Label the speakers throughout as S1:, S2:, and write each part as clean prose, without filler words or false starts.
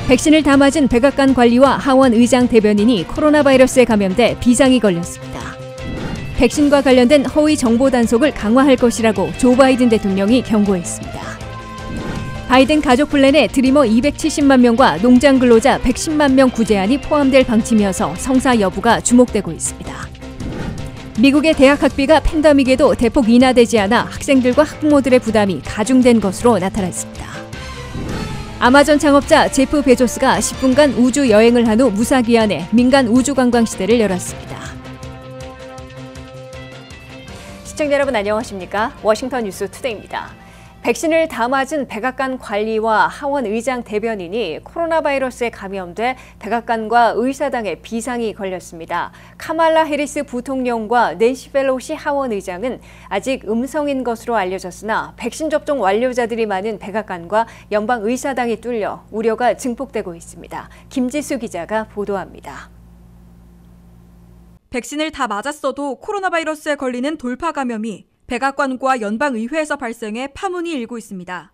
S1: 백신을 다 맞은 백악관 관리와 하원 의장 대변인이 코로나 바이러스에 감염돼 비상이 걸렸습니다. 백신과 관련된 허위 정보 단속을 강화할 것이라고 조 바이든 대통령이 경고했습니다. 바이든 가족 플랜에 드리머 270만 명과 농장 근로자 110만 명 구제안이 포함될 방침이어서 성사 여부가 주목되고 있습니다. 미국의 대학 학비가 팬데믹에도 대폭 인하되지 않아 학생들과 학부모들의 부담이 가중된 것으로 나타났습니다. 아마존 창업자 제프 베조스가 10분간 우주 여행을 한 후 무사귀환해 민간 우주 관광 시대를 열었습니다. 시청자 여러분 안녕하십니까? 워싱턴 뉴스 투데이입니다. 백신을 다 맞은 백악관 관리와 하원 의장 대변인이 코로나 바이러스에 감염돼 백악관과 의사당에 비상이 걸렸습니다. 카말라 해리스 부통령과 낸시 펠로시 하원 의장은 아직 음성인 것으로 알려졌으나 백신 접종 완료자들이 많은 백악관과 연방 의사당이 뚫려 우려가 증폭되고 있습니다. 김지수 기자가 보도합니다.
S2: 백신을 다 맞았어도 코로나 바이러스에 걸리는 돌파 감염이 백악관과 연방의회에서 발생해 파문이 일고 있습니다.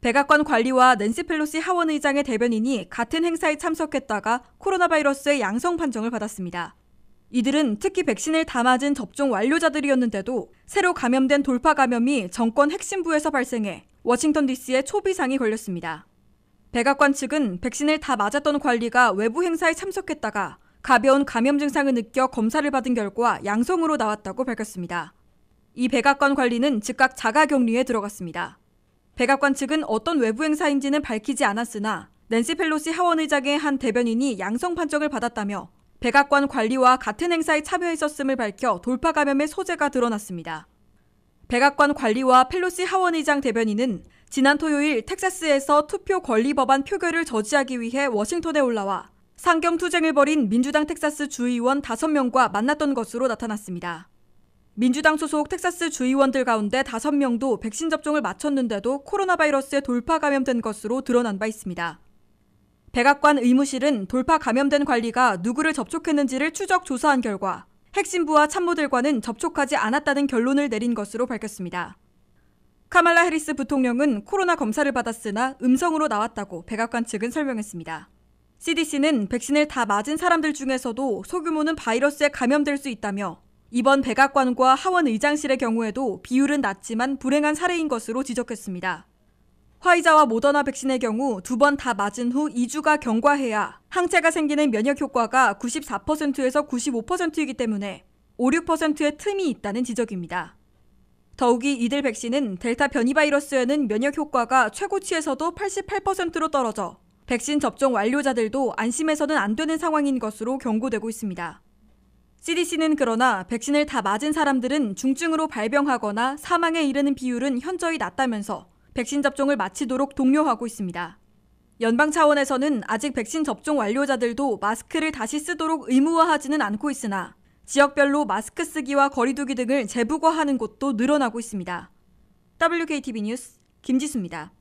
S2: 백악관 관리와 낸시 펠로시 하원 의장의 대변인이 같은 행사에 참석했다가 코로나 바이러스의 양성 판정을 받았습니다. 이들은 특히 백신을 다 맞은 접종 완료자들이었는데도 새로 감염된 돌파 감염이 정권 핵심부에서 발생해 워싱턴 DC에 초비상이 걸렸습니다. 백악관 측은 백신을 다 맞았던 관리가 외부 행사에 참석했다가 가벼운 감염 증상을 느껴 검사를 받은 결과 양성으로 나왔다고 밝혔습니다. 이 백악관 관리는 즉각 자가격리에 들어갔습니다. 백악관 측은 어떤 외부 행사인지는 밝히지 않았으나 낸시 펠로시 하원 의장의 한 대변인이 양성 판정을 받았다며 백악관 관리와 같은 행사에 참여했었음을 밝혀 돌파 감염의 소재가 드러났습니다. 백악관 관리와 펠로시 하원 의장 대변인은 지난 토요일 텍사스에서 투표 권리 법안 표결을 저지하기 위해 워싱턴에 올라와 상경 투쟁을 벌인 민주당 텍사스 주의원 5명과 만났던 것으로 나타났습니다. 민주당 소속 텍사스 주의원들 가운데 5명도 백신 접종을 마쳤는데도 코로나 바이러스에 돌파 감염된 것으로 드러난 바 있습니다. 백악관 의무실은 돌파 감염된 관리가 누구를 접촉했는지를 추적 조사한 결과 핵심부와 참모들과는 접촉하지 않았다는 결론을 내린 것으로 밝혔습니다. 카말라 해리스 부통령은 코로나 검사를 받았으나 음성으로 나왔다고 백악관 측은 설명했습니다. CDC는 백신을 다 맞은 사람들 중에서도 소규모는 바이러스에 감염될 수 있다며 이번 백악관과 하원 의장실의 경우에도 비율은 낮지만 불행한 사례인 것으로 지적했습니다. 화이자와 모더나 백신의 경우 2번 다 맞은 후 2주가 경과해야 항체가 생기는 면역 효과가 94%에서 95%이기 때문에 5, 6%의 틈이 있다는 지적입니다. 더욱이 이들 백신은 델타 변이 바이러스에는 면역 효과가 최고치에서도 88%로 떨어져 백신 접종 완료자들도 안심해서는 안 되는 상황인 것으로 경고되고 있습니다. CDC는 그러나 백신을 다 맞은 사람들은 중증으로 발병하거나 사망에 이르는 비율은 현저히 낮다면서 백신 접종을 마치도록 독려하고 있습니다. 연방 차원에서는 아직 백신 접종 완료자들도 마스크를 다시 쓰도록 의무화하지는 않고 있으나 지역별로 마스크 쓰기와 거리 두기 등을 제부과하는 곳도 늘어나고 있습니다. WKTV 뉴스 김지수입니다.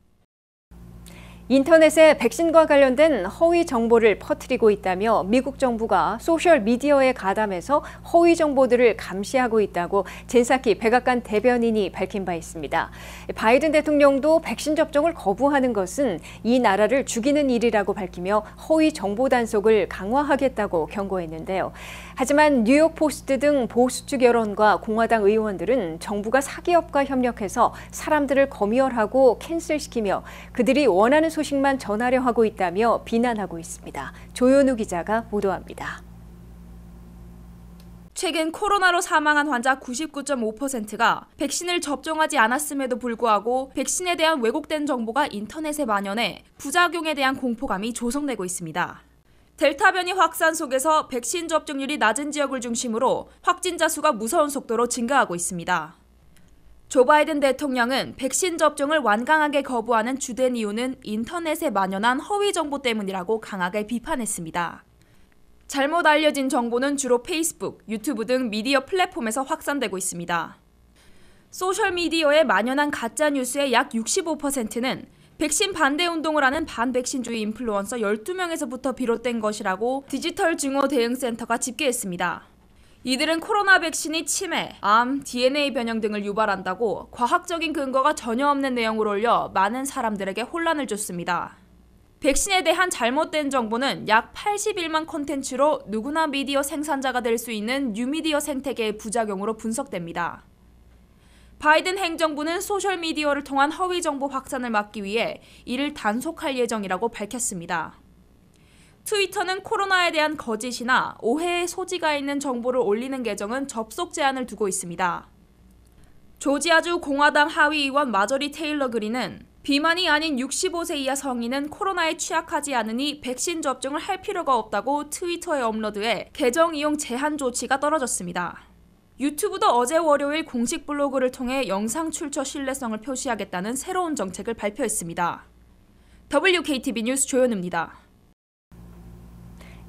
S1: 인터넷에 백신과 관련된 허위 정보를 퍼뜨리고 있다며 미국 정부가 소셜미디어에 가담해서 허위 정보들을 감시하고 있다고 젠사키 백악관 대변인이 밝힌 바 있습니다. 바이든 대통령도 백신 접종을 거부하는 것은 이 나라를 죽이는 일이라고 밝히며 허위 정보 단속을 강화하겠다고 경고했는데요. 하지만 뉴욕포스트 등 보수측 여론과 공화당 의원들은 정부가 사기업과 협력해서 사람들을 검열하고 캔슬시키며 그들이 원하는 소식만 전하려 하고 있다며 비난하고 있습니다. 조현우 기자가 보도합니다.
S3: 최근 코로나로 사망한 환자 99.5%가 백신을 접종하지 않았음에도 불구하고 백신에 대한 왜곡된 정보가 인터넷에 만연해 부작용에 대한 공포감이 조성되고 있습니다. 델타 변이 확산 속에서 백신 접종률이 낮은 지역을 중심으로 확진자 수가 무서운 속도로 증가하고 있습니다. 조 바이든 대통령은 백신 접종을 완강하게 거부하는 주된 이유는 인터넷에 만연한 허위 정보 때문이라고 강하게 비판했습니다. 잘못 알려진 정보는 주로 페이스북, 유튜브 등 미디어 플랫폼에서 확산되고 있습니다. 소셜미디어에 만연한 가짜뉴스의 약 65%는 백신 반대 운동을 하는 반백신주의 인플루언서 12명에서부터 비롯된 것이라고 디지털 증오 대응센터가 집계했습니다. 이들은 코로나 백신이 치매, 암, DNA 변형 등을 유발한다고 과학적인 근거가 전혀 없는 내용을 올려 많은 사람들에게 혼란을 줬습니다. 백신에 대한 잘못된 정보는 약 81만 콘텐츠로 누구나 미디어 생산자가 될 수 있는 뉴미디어 생태계의 부작용으로 분석됩니다. 바이든 행정부는 소셜미디어를 통한 허위 정보 확산을 막기 위해 이를 단속할 예정이라고 밝혔습니다. 트위터는 코로나에 대한 거짓이나 오해의 소지가 있는 정보를 올리는 계정은 접속 제한을 두고 있습니다. 조지아주 공화당 하위의원 마저리 테일러 그린은 비만이 아닌 65세 이하 성인은 코로나에 취약하지 않으니 백신 접종을 할 필요가 없다고 트위터에 업로드해 계정 이용 제한 조치가 떨어졌습니다. 유튜브도 어제 월요일 공식 블로그를 통해 영상 출처 신뢰성을 표시하겠다는 새로운 정책을 발표했습니다. WKTV 뉴스 조현우입니다.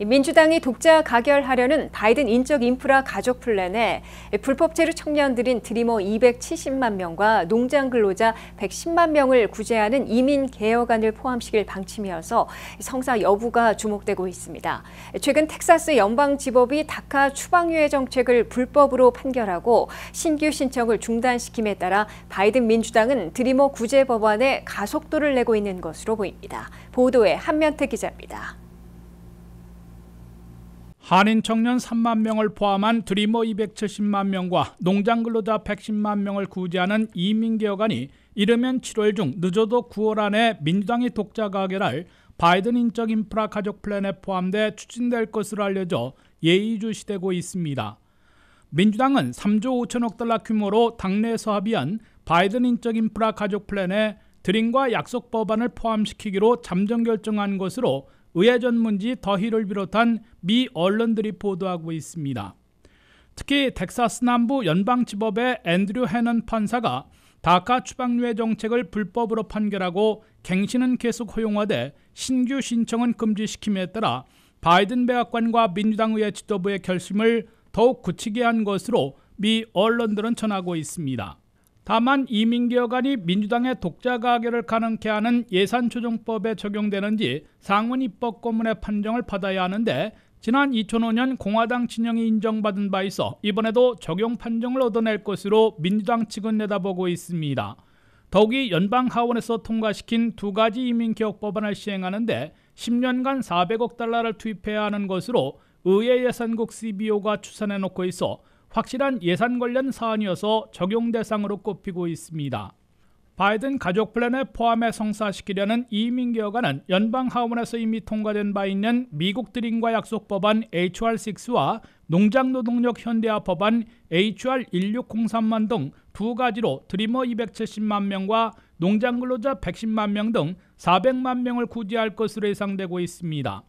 S1: 민주당이 독자 가결하려는 바이든 인적 인프라 가족 플랜에 불법 체류 청년들인 드리머 270만 명과 농장 근로자 110만 명을 구제하는 이민 개혁안을 포함시킬 방침이어서 성사 여부가 주목되고 있습니다. 최근 텍사스 연방지법이 다카 추방유예 정책을 불법으로 판결하고 신규 신청을 중단시킴에 따라 바이든 민주당은 드리머 구제 법안에 가속도를 내고 있는 것으로 보입니다. 보도에 한면태 기자입니다.
S4: 한인 청년 3만 명을 포함한 드리머 270만 명과 농장 근로자 110만 명을 구제하는 이민개혁안이 이르면 7월 중 늦어도 9월 안에 민주당이 독자 가결할 바이든 인적 인프라 가족 플랜에 포함돼 추진될 것으로 알려져 예의주시되고 있습니다. 민주당은 3조 5천억 달러 규모로 당내에서 합의한 바이든 인적 인프라 가족 플랜에 드림과 약속 법안을 포함시키기로 잠정 결정한 것으로 의회 전문지 더힐을 비롯한 미 언론들이 보도하고 있습니다. 특히 텍사스 남부 연방지법의 앤드류 해넌 판사가 다카 추방유예 정책을 불법으로 판결하고 갱신은 계속 허용하되 신규 신청은 금지시킴에 따라 바이든 백악관과 민주당 의회 지도부의 결심을 더욱 굳히게 한 것으로 미 언론들은 전하고 있습니다. 다만 이민개혁안이 민주당의 독자 가결을 가능케 하는 예산조정법에 적용되는지 상원 입법고문의 판정을 받아야 하는데 지난 2005년 공화당 진영이 인정받은 바 있어 이번에도 적용 판정을 얻어낼 것으로 민주당 측은 내다보고 있습니다. 더욱이 연방 하원에서 통과시킨 두 가지 이민개혁 법안을 시행하는데 10년간 400억 달러를 투입해야 하는 것으로 의회 예산국 CBO가 추산해놓고 있어 확실한 예산 관련 사안이어서 적용 대상으로 꼽히고 있습니다. 바이든 가족 플랜에 포함해 성사시키려는 이민개혁안은 연방 하원에서 이미 통과된 바 있는 미국 드림과 약속 법안 HR6와 농장 노동력 현대화 법안 HR 1603만 등 두 가지로 드리머 270만 명과 농장 근로자 110만 명 등 400만 명을 구제할 것으로 예상되고 있습니다.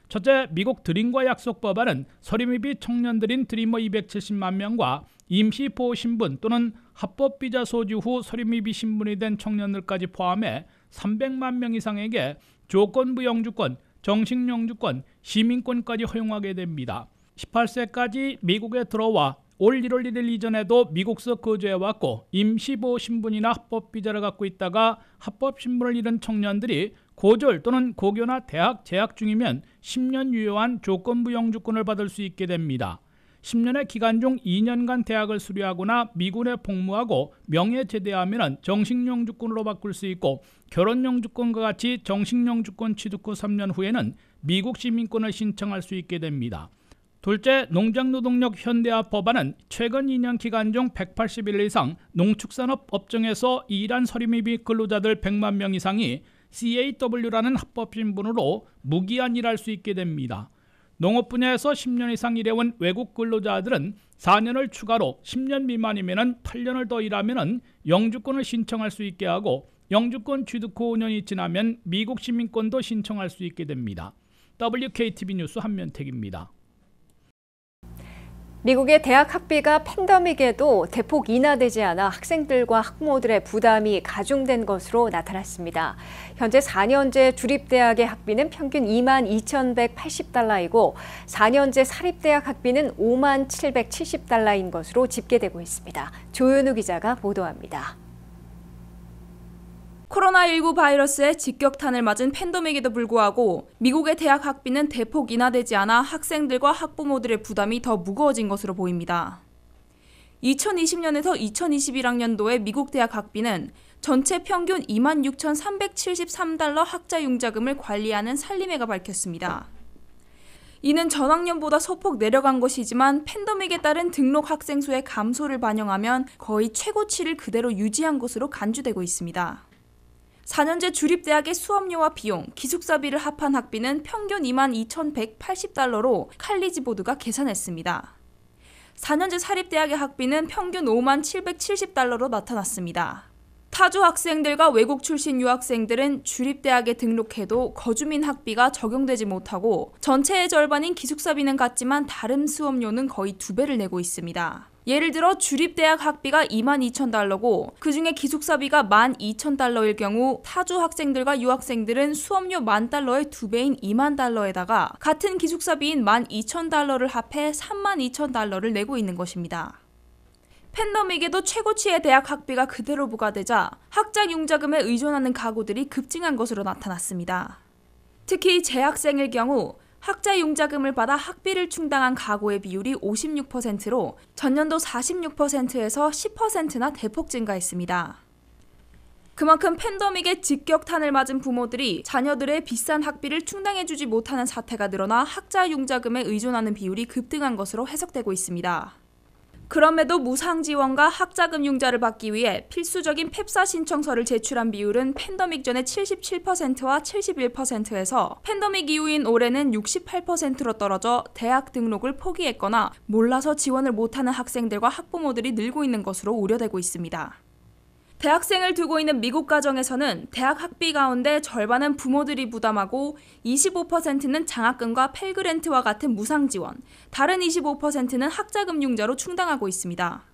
S4: 첫째, 미국 드림과 약속 법안은 서류미비 청년들인 드리머 270만 명과 임시보호 신분 또는 합법 비자 소지 후 서류미비 신분이 된 청년들까지 포함해 300만 명 이상에게 조건부 영주권, 정식 영주권, 시민권까지 허용하게 됩니다. 18세까지 미국에 들어와 올 1월 1일 이전에도 미국서 거주해왔고 임시보호 신분이나 합법 비자를 갖고 있다가 합법 신분을 잃은 청년들이 고졸 또는 고교나 대학 재학 중이면 10년 유효한 조건부 영주권을 받을 수 있게 됩니다. 10년의 기간 중 2년간 대학을 수료하거나 미군에 복무하고 명예 제대하면 정식 영주권으로 바꿀 수 있고 결혼 영주권과 같이 정식 영주권 취득 후 3년 후에는 미국 시민권을 신청할 수 있게 됩니다. 둘째, 농장노동력 현대화 법안은 최근 2년 기간 중 180일 이상 농축산업 업종에서 일한 서류미비 근로자들 100만 명 이상이 CAW라는 합법 신분으로 무기한 일할 수 있게 됩니다. 농업 분야에서 10년 이상 일해온 외국 근로자들은 4년을 추가로 10년 미만이면 8년을 더 일하면 영주권을 신청할 수 있게 하고 영주권 취득 후 5년이 지나면 미국 시민권도 신청할 수 있게 됩니다. WKTV 뉴스 한면택입니다.
S1: 미국의 대학 학비가 팬데믹에도 대폭 인하되지 않아 학생들과 학부모들의 부담이 가중된 것으로 나타났습니다. 현재 4년제 주립대학의 학비는 평균 22,180달러이고 4년제 사립대학 학비는 57,770달러인 것으로 집계되고 있습니다. 조현우 기자가 보도합니다.
S3: 코로나19 바이러스의 직격탄을 맞은 팬데믹에도 불구하고 미국의 대학 학비는 대폭 인하되지 않아 학생들과 학부모들의 부담이 더 무거워진 것으로 보입니다. 2020년에서 2021학년도의 미국 대학 학비는 전체 평균 26,373달러 학자융자금을 관리하는 살림회가 밝혔습니다. 이는 전학년보다 소폭 내려간 것이지만 팬데믹에 따른 등록 학생 수의 감소를 반영하면 거의 최고치를 그대로 유지한 것으로 간주되고 있습니다. 4년제 주립대학의 수업료와 비용, 기숙사비를 합한 학비는 평균 22,180달러로 칼리지 보드가 계산했습니다. 4년제 사립대학의 학비는 평균 5770달러로 나타났습니다. 타주 학생들과 외국 출신 유학생들은 주립대학에 등록해도 거주민 학비가 적용되지 못하고 전체의 절반인 기숙사비는 같지만 다른 수업료는 거의 2배를 내고 있습니다. 예를 들어 주립대학 학비가 22,000달러고 그중에 기숙사비가 12,000달러일 경우 타주 학생들과 유학생들은 수업료 10,000달러의 2배인 20,000달러에다가 같은 기숙사비인 12,000달러를 합해 32,000달러를 내고 있는 것입니다. 팬데믹에도 최고치의 대학 학비가 그대로 부과되자 학자융자금에 의존하는 가구들이 급증한 것으로 나타났습니다. 특히 재학생일 경우 학자융자금을 받아 학비를 충당한 가구의 비율이 56%로 전년도 46%에서 10%나 대폭 증가했습니다. 그만큼 팬데믹에 직격탄을 맞은 부모들이 자녀들의 비싼 학비를 충당해주지 못하는 사태가 늘어나 학자융자금에 의존하는 비율이 급등한 것으로 해석되고 있습니다. 그럼에도 무상지원과 학자금 융자를 받기 위해 필수적인 펩사 신청서를 제출한 비율은 팬데믹 전의 77%와 71%에서 팬데믹 이후인 올해는 68%로 떨어져 대학 등록을 포기했거나 몰라서 지원을 못하는 학생들과 학부모들이 늘고 있는 것으로 우려되고 있습니다. 대학생을 두고 있는 미국 가정에서는 대학 학비 가운데 절반은 부모들이 부담하고 25%는 장학금과 펠그랜트와 같은 무상 지원, 다른 25%는 학자금 융자로 충당하고 있습니다.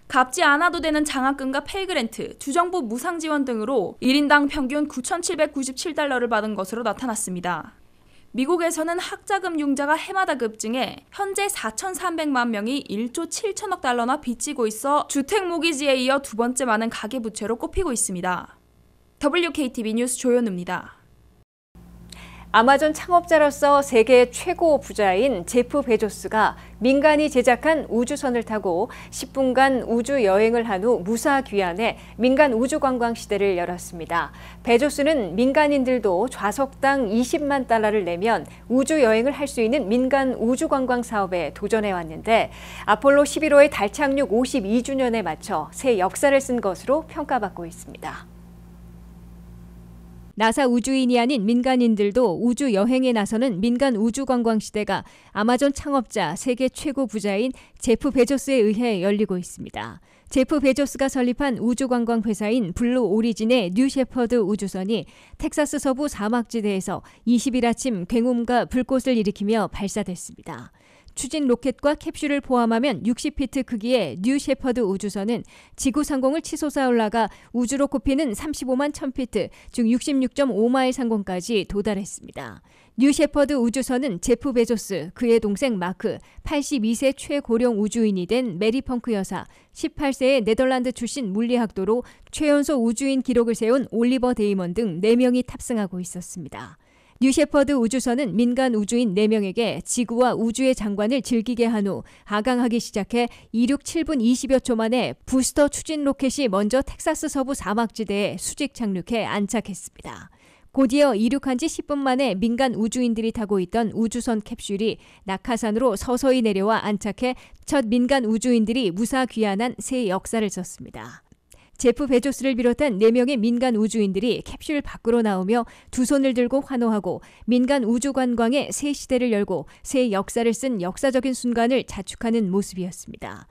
S3: 갚지 않아도 되는 장학금과 펠그랜트, 주정부 무상 지원 등으로 1인당 평균 9,797달러를 받은 것으로 나타났습니다. 미국에서는 학자금 융자가 해마다 급증해 현재 4,300만 명이 1조 7천억 달러나 빚지고 있어 주택 모기지에 이어 두 번째 많은 가계부채로 꼽히고 있습니다. WKTV 뉴스 조현우입니다.
S1: 아마존 창업자로서 세계 최고 부자인 제프 베조스가 민간이 제작한 우주선을 타고 10분간 우주 여행을 한 후 무사 귀환해 민간 우주 관광 시대를 열었습니다. 베조스는 민간인들도 좌석당 20만 달러를 내면 우주 여행을 할 수 있는 민간 우주 관광 사업에 도전해 왔는데 아폴로 11호의 달 착륙 52주년에 맞춰 새 역사를 쓴 것으로 평가받고 있습니다. 나사 우주인이 아닌 민간인들도 우주 여행에 나서는 민간 우주 관광 시대가 아마존 창업자 세계 최고 부자인 제프 베조스에 의해 열리고 있습니다. 제프 베조스가 설립한 우주 관광 회사인 블루 오리진의 뉴 셰퍼드 우주선이 텍사스 서부 사막지대에서 20일 아침 굉음과 불꽃을 일으키며 발사됐습니다. 추진 로켓과 캡슐을 포함하면 60피트 크기의 뉴 셰퍼드 우주선은 지구 상공을 치솟아 올라가 우주로 꼽히는 35만 1000피트, 즉 66.5마일 상공까지 도달했습니다. 뉴 셰퍼드 우주선은 제프 베조스, 그의 동생 마크, 82세 최고령 우주인이 된 메리 펑크 여사, 18세의 네덜란드 출신 물리학도로 최연소 우주인 기록을 세운 올리버 데이먼 등 4명이 탑승하고 있었습니다. 뉴 셰퍼드 우주선은 민간 우주인 4명에게 지구와 우주의 장관을 즐기게 한 후 하강하기 시작해 이륙 7분 20여 초 만에 부스터 추진 로켓이 먼저 텍사스 서부 사막지대에 수직 착륙해 안착했습니다. 곧이어 이륙한 지 10분 만에 민간 우주인들이 타고 있던 우주선 캡슐이 낙하산으로 서서히 내려와 안착해 첫 민간 우주인들이 무사 귀환한 새 역사를 썼습니다. 제프 베조스를 비롯한 4명의 민간 우주인들이 캡슐 밖으로 나오며 두 손을 들고 환호하고 민간 우주 관광의 새 시대를 열고 새 역사를 쓴 역사적인 순간을 자축하는 모습이었습니다.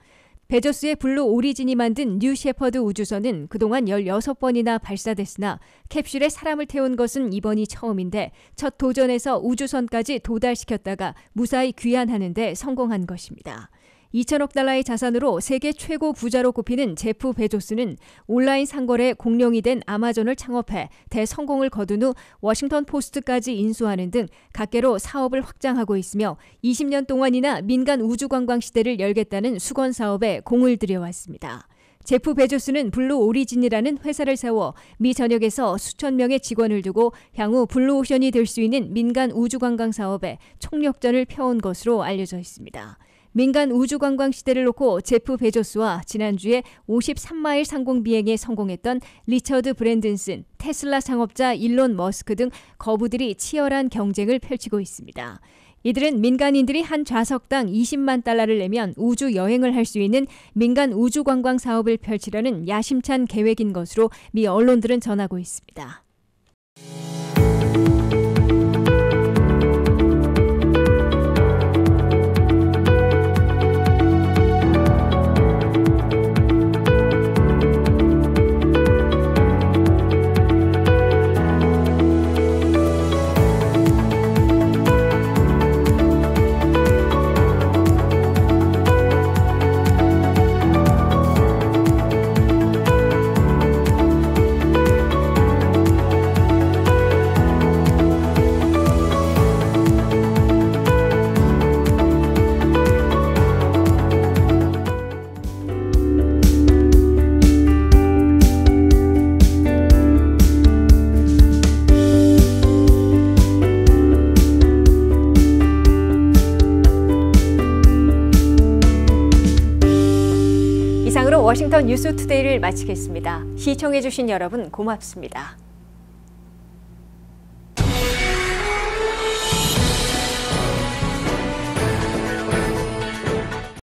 S1: 베조스의 블루 오리진이 만든 뉴 셰퍼드 우주선은 그동안 16번이나 발사됐으나 캡슐에 사람을 태운 것은 이번이 처음인데 첫 도전에서 우주선까지 도달시켰다가 무사히 귀환하는 데 성공한 것입니다. 2천억 달러의 자산으로 세계 최고 부자로 꼽히는 제프 베조스는 온라인 상거래 공룡이 된 아마존을 창업해 대성공을 거둔 후 워싱턴 포스트까지 인수하는 등 각계로 사업을 확장하고 있으며 20년 동안이나 민간 우주 관광 시대를 열겠다는 수건 사업에 공을 들여왔습니다. 제프 베조스는 블루 오리진이라는 회사를 세워 미 전역에서 수천 명의 직원을 두고 향후 블루오션이 될 수 있는 민간 우주 관광 사업에 총력전을 펴온 것으로 알려져 있습니다. 민간 우주관광 시대를 놓고 제프 베조스와 지난주에 53마일 상공 비행에 성공했던 리처드 브랜든슨, 테슬라 창업자 일론 머스크 등 거부들이 치열한 경쟁을 펼치고 있습니다. 이들은 민간인들이 한 좌석당 20만 달러를 내면 우주 여행을 할 수 있는 민간 우주관광 사업을 펼치려는 야심찬 계획인 것으로 미 언론들은 전하고 있습니다. 이상으로 워싱턴 뉴스투데이를 마치겠습니다. 시청해주신 여러분 고맙습니다.